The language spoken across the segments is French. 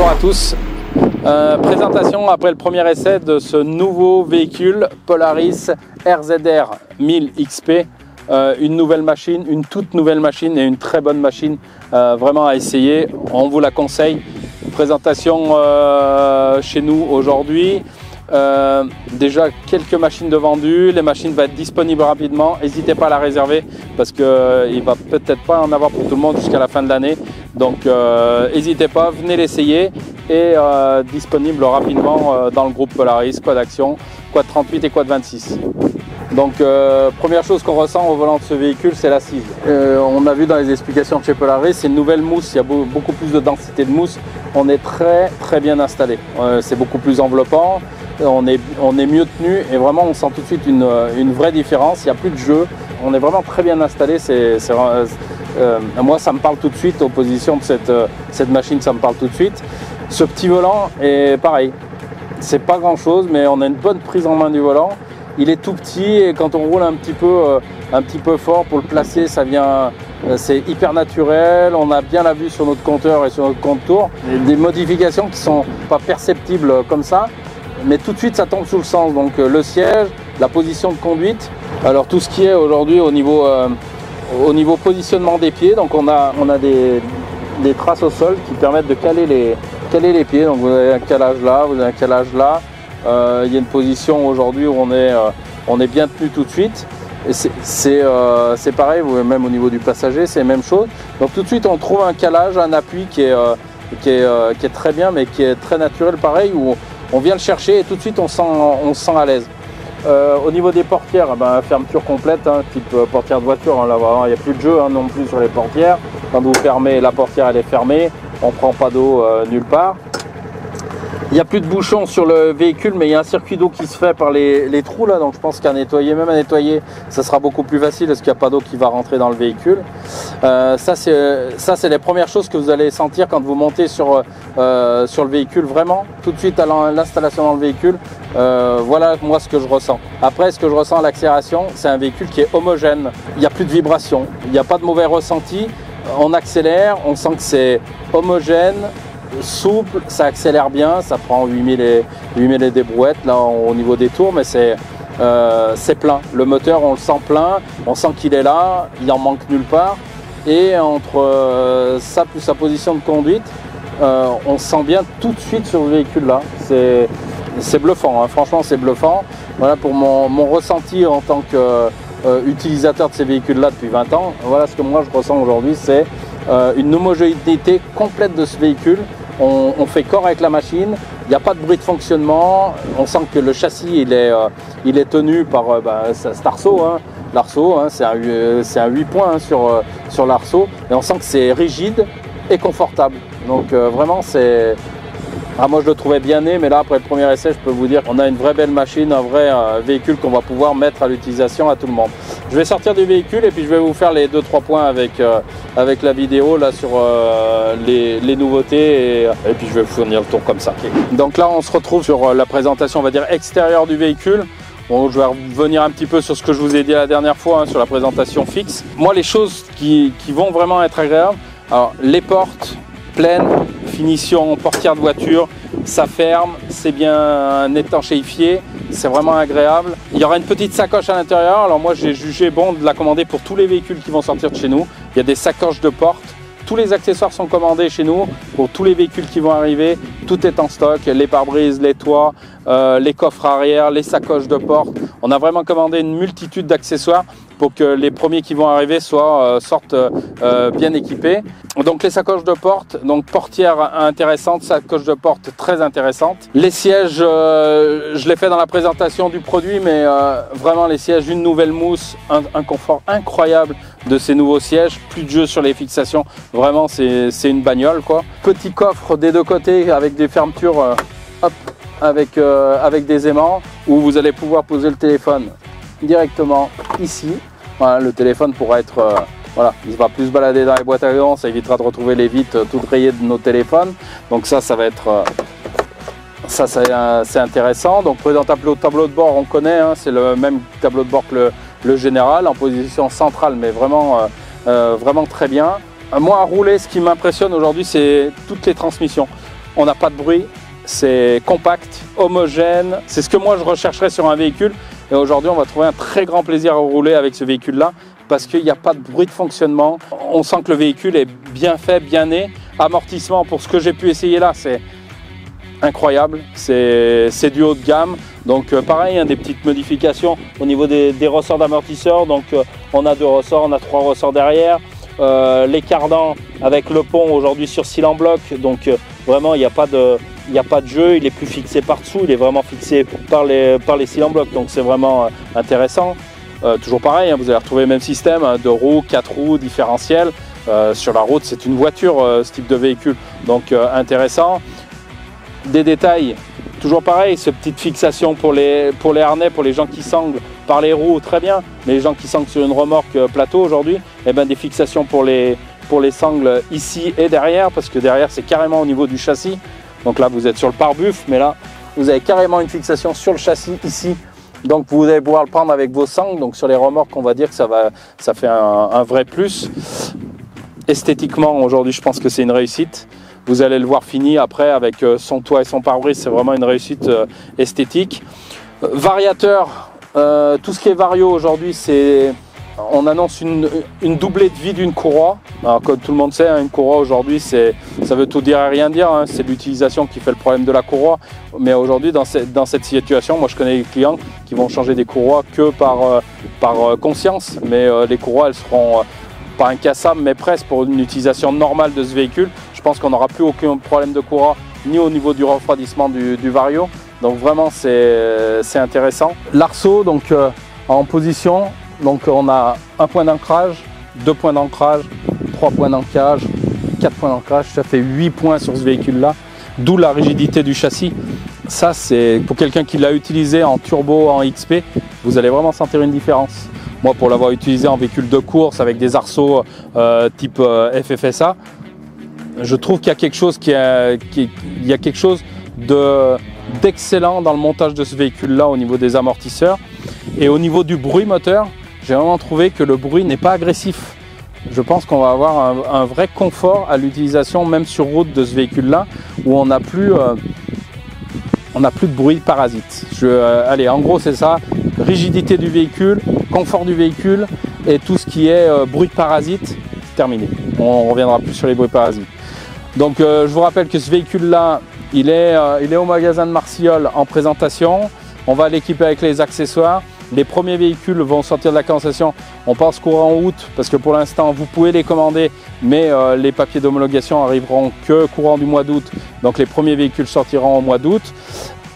Bonjour à tous. Présentation après le premier essai de ce nouveau véhicule Polaris RZR 1000 XP. Une nouvelle machine, une toute nouvelle machine et une très bonne machine vraiment à essayer. On vous la conseille. Présentation chez nous aujourd'hui. Déjà quelques machines de vendues, les machines vont être disponibles rapidement, n'hésitez pas à la réserver parce qu'il ne va peut-être pas en avoir pour tout le monde jusqu'à la fin de l'année, donc n'hésitez pas, venez l'essayer et disponible rapidement dans le groupe Polaris, Quad Action, Quad 38 et Quad 26. Donc première chose qu'on ressent au volant de ce véhicule, c'est l'assise. On a vu dans les explications de chez Polaris, c'est une nouvelle mousse, il y a beaucoup plus de densité de mousse, on est très bien installé, c'est beaucoup plus enveloppant. On est mieux tenu et vraiment on sent tout de suite une vraie différence, il n'y a plus de jeu, on est vraiment très bien installé, moi ça me parle tout de suite, opposition de cette machine, ça me parle tout de suite. Ce petit volant est pareil, c'est pas grand chose mais on a une bonne prise en main du volant, il est tout petit et quand on roule un petit peu fort pour le placer, c'est hyper naturel, on a bien la vue sur notre compteur et sur notre compte-tour, des modifications qui sont pas perceptibles comme ça. Mais tout de suite ça tombe sous le sens, donc le siège, la position de conduite, alors tout ce qui est aujourd'hui au niveau positionnement des pieds, donc on a des traces au sol qui permettent de caler les pieds, donc vous avez un calage là, vous avez un calage là, il y a une position aujourd'hui où on est bien tenu tout de suite, et c'est pareil, même au niveau du passager c'est la même chose, donc tout de suite on trouve un calage, un appui qui est très bien mais qui est très naturel pareil, où on vient le chercher et tout de suite on se sent à l'aise. Au niveau des portières, fermeture complète, type portière de voiture, là il n'y a plus de jeu non plus sur les portières. Quand vous fermez, la portière elle est fermée, on ne prend pas d'eau nulle part. Il n'y a plus de bouchon sur le véhicule, mais il y a un circuit d'eau qui se fait par les trous là, donc je pense qu'à nettoyer, même à nettoyer, ça sera beaucoup plus facile parce qu'il n'y a pas d'eau qui va rentrer dans le véhicule. Ça c'est les premières choses que vous allez sentir quand vous montez sur le véhicule, vraiment, tout de suite à l'installation dans le véhicule. Voilà moi ce que je ressens. Après, ce que je ressens à l'accélération, c'est un véhicule qui est homogène, il n'y a plus de vibration, il n'y a pas de mauvais ressenti, on accélère, on sent que c'est homogène, souple, ça accélère bien, ça prend 8000 et des brouettes là au niveau des tours, mais c'est plein. Le moteur on le sent plein, on sent qu'il est là, il en manque nulle part, et entre ça plus sa position de conduite, on se sent bien tout de suite sur le véhicule là. C'est bluffant, franchement c'est bluffant. Voilà pour mon ressenti en tant qu'utilisateur de ces véhicules là depuis 20 ans. Voilà ce que moi je ressens aujourd'hui, c'est une homogénéité complète de ce véhicule. On fait corps avec la machine, il n'y a pas de bruit de fonctionnement, on sent que le châssis il est tenu par cet arceau, l'arceau, c'est un 8 points sur l'arceau, et on sent que c'est rigide et confortable. Donc vraiment moi je le trouvais bien né, mais là après le premier essai je peux vous dire qu'on a une vraie belle machine, un vrai véhicule qu'on va pouvoir mettre à l'utilisation à tout le monde. Je vais sortir du véhicule et puis je vais vous faire les 2-3 points avec la vidéo là sur les nouveautés et puis je vais vous fournir le tour comme ça. Donc là on se retrouve sur la présentation on va dire extérieure du véhicule. Bon, je vais revenir un petit peu sur ce que je vous ai dit la dernière fois sur la présentation fixe. Moi les choses qui vont vraiment être agréables, alors les portes pleines, finition portière de voiture, ça ferme, c'est bien étanchéifié, c'est vraiment agréable. Il y aura une petite sacoche à l'intérieur, alors moi j'ai jugé bon de la commander pour tous les véhicules qui vont sortir de chez nous. Il y a des sacoches de porte, tous les accessoires sont commandés chez nous pour tous les véhicules qui vont arriver, tout est en stock, les pare-brises, les toits, les coffres arrière, les sacoches de porte. On a vraiment commandé une multitude d'accessoires pour que les premiers qui vont arriver sortent bien équipés. Donc les sacoches de porte, donc portière intéressante, sacoche de porte très intéressante. Les sièges, je l'ai fait dans la présentation du produit, mais vraiment les sièges, une nouvelle mousse, un confort incroyable de ces nouveaux sièges, plus de jeu sur les fixations, vraiment c'est une bagnole quoi. Petit coffre des deux côtés avec des fermetures avec des aimants où vous allez pouvoir poser le téléphone directement ici. Voilà, le téléphone pourra être voilà, il va plus se balader dans les boîtes à gants, ça évitera de retrouver les vitres toutes rayées de nos téléphones. Donc ça va être c'est intéressant. Donc présentable au tableau de bord, on connaît, c'est le même tableau de bord que le général, en position centrale, mais vraiment vraiment très bien. Moi à rouler, ce qui m'impressionne aujourd'hui, c'est toutes les transmissions. on n'a pas de bruit, c'est compact, homogène, c'est ce que moi je rechercherais sur un véhicule. Et aujourd'hui, on va trouver un très grand plaisir à rouler avec ce véhicule-là parce qu'il n'y a pas de bruit de fonctionnement. On sent que le véhicule est bien fait, bien né. Amortissement, pour ce que j'ai pu essayer là, c'est incroyable. C'est du haut de gamme. Donc pareil, hein, des petites modifications au niveau des ressorts d'amortisseurs. Donc on a 2 ressorts, on a 3 ressorts derrière. Les cardans avec le pont aujourd'hui sur cyle en bloc. Donc vraiment, il n'y a pas de jeu, il est plus fixé par dessous, il est vraiment fixé par les cyle en bloc, donc c'est vraiment intéressant. Toujours pareil, hein, vous allez retrouver le même système, hein, 2 roues, 4 roues, différentiel. Sur la route, c'est une voiture ce type de véhicule, donc intéressant. Des détails, toujours pareil, cette petite fixation pour les harnais, pour les gens qui sanglent par les roues, très bien. Mais les gens qui sanglent sur une remorque plateau aujourd'hui, eh ben, des fixations pour les sangles ici et derrière, parce que derrière c'est carrément au niveau du châssis. Donc là vous êtes sur le pare-buff, mais là vous avez carrément une fixation sur le châssis ici. Donc vous allez pouvoir le prendre avec vos sangles. Donc sur les remorques, on va dire que ça fait un vrai plus. Esthétiquement, aujourd'hui, je pense que c'est une réussite. Vous allez le voir fini après avec son toit et son pare-brise, c'est vraiment une réussite esthétique. Variateur, tout ce qui est vario aujourd'hui, on annonce une doublée de vie d'une courroie. Alors, comme tout le monde sait, hein, une courroie aujourd'hui, ça veut tout dire et rien dire. Hein. C'est l'utilisation qui fait le problème de la courroie. Mais aujourd'hui, dans cette situation, moi je connais des clients qui vont changer des courroies que par conscience. Mais les courroies, elles seront pas incassables, mais presque pour une utilisation normale de ce véhicule. Je pense qu'on n'aura plus aucun problème de courroie, ni au niveau du refroidissement du vario. Donc vraiment, c'est intéressant. L'arceau, donc en position. Donc on a un point d'ancrage, 2 points d'ancrage, 3 points d'ancrage, 4 points d'ancrage, ça fait 8 points sur ce véhicule-là, d'où la rigidité du châssis. Ça, c'est pour quelqu'un qui l'a utilisé en turbo, en XP, vous allez vraiment sentir une différence. Moi, pour l'avoir utilisé en véhicule de course avec des arceaux type FFSA, je trouve qu'il y a quelque chose, d'excellent dans le montage de ce véhicule-là au niveau des amortisseurs. Et au niveau du bruit moteur, j'ai vraiment trouvé que le bruit n'est pas agressif. Je pense qu'on va avoir un vrai confort à l'utilisation, même sur route, de ce véhicule-là, où on n'a plus de bruit parasite. Allez, en gros, c'est ça. Rigidité du véhicule, confort du véhicule et tout ce qui est bruit parasite, terminé. On ne reviendra plus sur les bruits parasites. Donc, je vous rappelle que ce véhicule-là, il est au magasin de Marciol en présentation. On va l'équiper avec les accessoires. Les premiers véhicules vont sortir de la condensation, on pense courant août, parce que pour l'instant vous pouvez les commander, mais les papiers d'homologation arriveront que courant du mois d'août. Donc les premiers véhicules sortiront au mois d'août.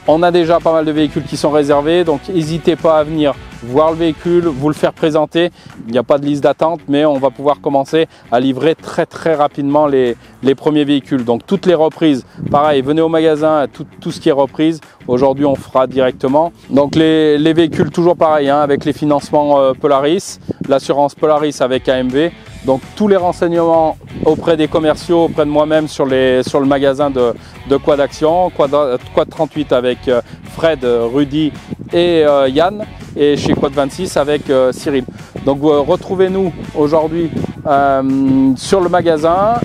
On a déjà pas mal de véhicules qui sont réservés, donc n'hésitez pas à venir voir le véhicule, vous le faire présenter. Il n'y a pas de liste d'attente, mais on va pouvoir commencer à livrer très rapidement les premiers véhicules. Donc toutes les reprises, pareil, venez au magasin, tout ce qui est reprise. Aujourd'hui, on fera directement. Donc les véhicules, toujours pareil, hein, avec les financements Polaris, l'assurance Polaris avec AMV. Donc tous les renseignements auprès des commerciaux, auprès de moi-même sur le magasin de Quad Action, Quad 38 avec Fred, Rudy et Yann, et chez Quad 26 avec Cyril. Donc retrouvez-nous aujourd'hui sur le magasin,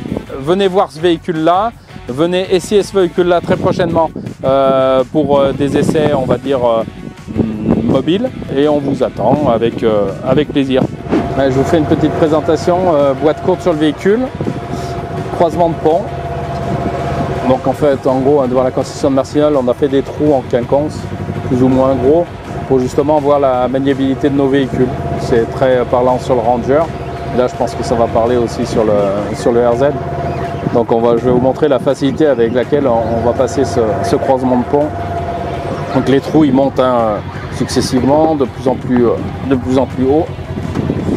venez voir ce véhicule-là, venez essayer ce véhicule-là très prochainement pour des essais, on va dire, mobiles, et on vous attend avec plaisir. Je vous fais une petite présentation, boîte courte sur le véhicule, croisement de pont. Donc en fait, en gros, devant la concession de Marciol, on a fait des trous en quinconce, plus ou moins gros, pour justement voir la maniabilité de nos véhicules. C'est très parlant sur le Ranger. Et là, je pense que ça va parler aussi sur le RZ. Donc je vais vous montrer la facilité avec laquelle on va passer ce croisement de pont. Donc les trous, ils montent successivement, de plus en plus haut.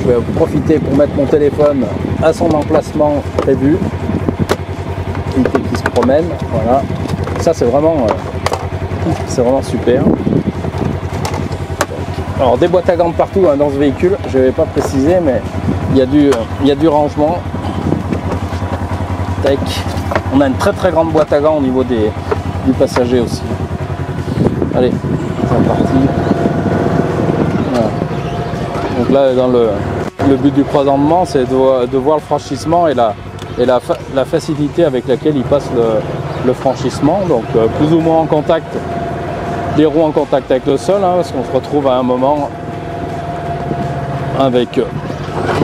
Je vais profiter pour mettre mon téléphone à son emplacement prévu. Qui se promène, voilà. Ça c'est vraiment super. Alors des boîtes à gants partout hein, dans ce véhicule. Je ne vais pas préciser, mais il y a du rangement. Tac. On a une très grande boîte à gants au niveau du passager aussi. Allez, c'est parti. Voilà. Donc là, dans le but du croisement, c'est de voir le franchissement et la facilité avec laquelle il passe le franchissement, donc plus ou moins en contact, les roues en contact avec le sol, hein, parce qu'on se retrouve à un moment avec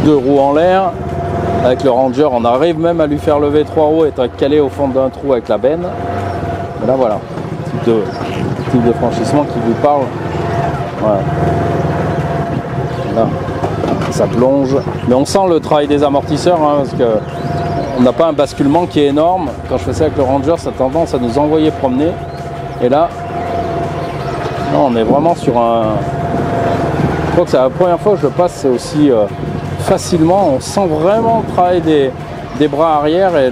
2 roues en l'air. Avec le Ranger, on arrive même à lui faire lever 3 roues et être calé au fond d'un trou avec la benne. Mais là voilà, type de franchissement qui vous parle. Voilà. Là, ça plonge. Mais on sent le travail des amortisseurs, hein, parce que on n'a pas un basculement qui est énorme. Quand je fais ça avec le Ranger, ça a tendance à nous envoyer promener. Et là, non, on est vraiment sur un... Je crois que c'est la première fois que je passe, c'est aussi facilement. On sent vraiment le travail des bras arrière et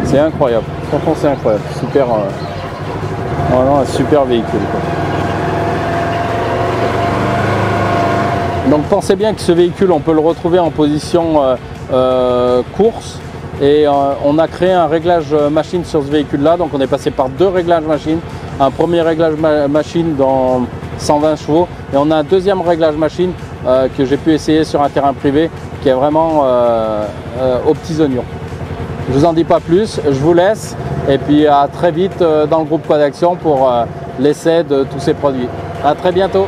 c'est incroyable. Franchement, c'est incroyable. Super, vraiment un super véhicule, quoi. Donc pensez bien que ce véhicule, on peut le retrouver en position course. Et on a créé un réglage machine sur ce véhicule là, donc on est passé par 2 réglages machine. Un premier réglage machine dans 120 chevaux et on a un deuxième réglage machine que j'ai pu essayer sur un terrain privé qui est vraiment aux petits oignons. Je vous en dis pas plus, je vous laisse et puis à très vite dans le groupe Quad Action pour l'essai de tous ces produits. À très bientôt.